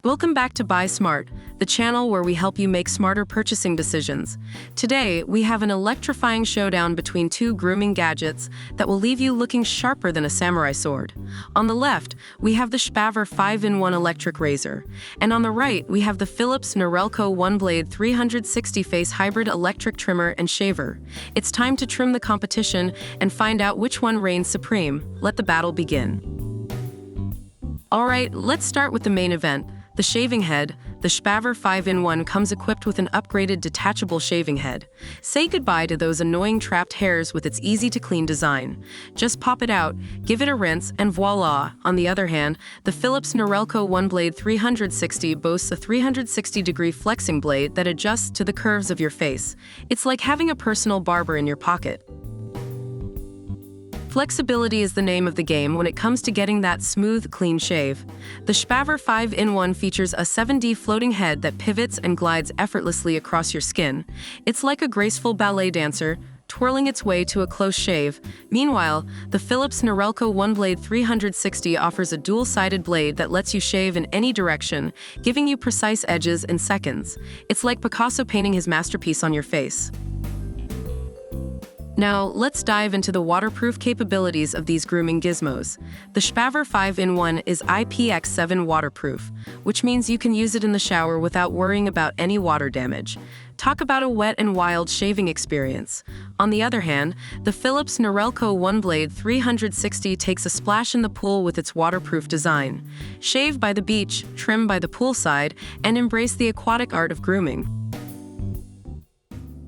Welcome back to Buy Smart, the channel where we help you make smarter purchasing decisions. Today, we have an electrifying showdown between two grooming gadgets that will leave you looking sharper than a samurai sword. On the left, we have the SHPAVVER 5-in-1 electric razor, and on the right, we have the Philips Norelco OneBlade 360-face hybrid electric trimmer and shaver. It's time to trim the competition and find out which one reigns supreme. Let the battle begin. All right, let's start with the main event. The shaving head. The SHPAVVER 5-in-1 comes equipped with an upgraded detachable shaving head. Say goodbye to those annoying trapped hairs with its easy-to-clean design. Just pop it out, give it a rinse, and voila! On the other hand, the Philips Norelco OneBlade 360 boasts a 360-degree flexing blade that adjusts to the curves of your face. It's like having a personal barber in your pocket. Flexibility is the name of the game when it comes to getting that smooth, clean shave. The SHPAVVER 5-in-1 features a 7D floating head that pivots and glides effortlessly across your skin. It's like a graceful ballet dancer, twirling its way to a close shave. Meanwhile, the Philips Norelco OneBlade 360 offers a dual-sided blade that lets you shave in any direction, giving you precise edges in seconds. It's like Picasso painting his masterpiece on your face. Now, let's dive into the waterproof capabilities of these grooming gizmos. The SHPAVVER 5-in-1 is IPX7 waterproof, which means you can use it in the shower without worrying about any water damage. Talk about a wet and wild shaving experience. On the other hand, the Philips Norelco OneBlade 360 takes a splash in the pool with its waterproof design. Shave by the beach, trim by the poolside, and embrace the aquatic art of grooming.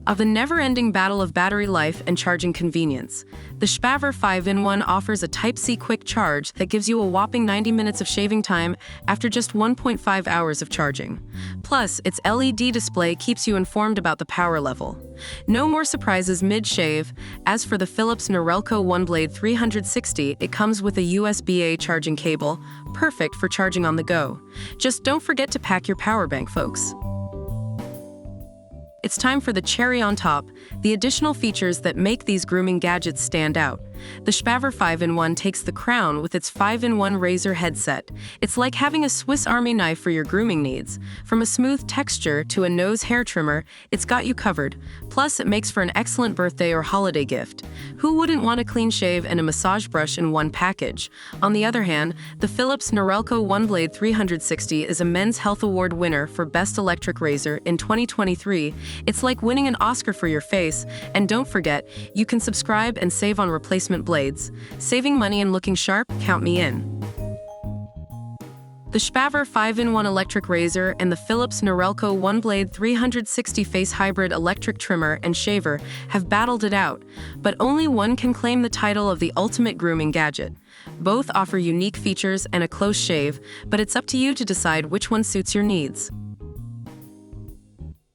Of the never-ending battle of battery life and charging convenience, the SHPAVVER 5-in-1 offers a Type-C quick charge that gives you a whopping 90 minutes of shaving time after just 1.5 hours of charging. Plus, its LED display keeps you informed about the power level. No more surprises mid-shave. As for the Philips Norelco OneBlade 360, it comes with a USB-A charging cable, perfect for charging on the go. Just don't forget to pack your power bank, folks. It's time for the cherry on top, the additional features that make these grooming gadgets stand out. The SHPAVVER 5-in-1 takes the crown with its 5-in-1 razor headset. It's like having a Swiss Army knife for your grooming needs. From a smooth texture to a nose hair trimmer, it's got you covered. Plus, it makes for an excellent birthday or holiday gift. Who wouldn't want a clean shave and a massage brush in one package? On the other hand, the Philips Norelco OneBlade 360 is a Men's Health Award winner for Best Electric Razor in 2023. It's like winning an Oscar for your face. And don't forget, you can subscribe and save on replacement blades. Saving money and looking sharp? Count me in. The SHPAVVER 5-in-1 electric razor and the Philips Norelco OneBlade 360-face hybrid electric trimmer and shaver have battled it out, but only one can claim the title of the ultimate grooming gadget. Both offer unique features and a close shave, but it's up to you to decide which one suits your needs.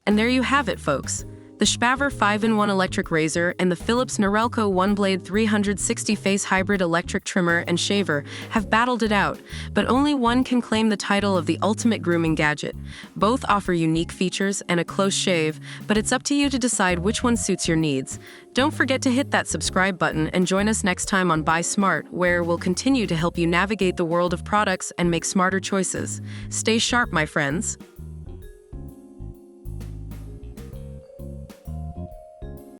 And there you have it, folks. The SHPAVVER 5-in-1 electric razor and the Philips Norelco OneBlade 360-face hybrid electric trimmer and shaver have battled it out, but only one can claim the title of the ultimate grooming gadget. Both offer unique features and a close shave, but it's up to you to decide which one suits your needs. Don't forget to hit that subscribe button and join us next time on Buy Smart, where we'll continue to help you navigate the world of products and make smarter choices. Stay sharp, my friends.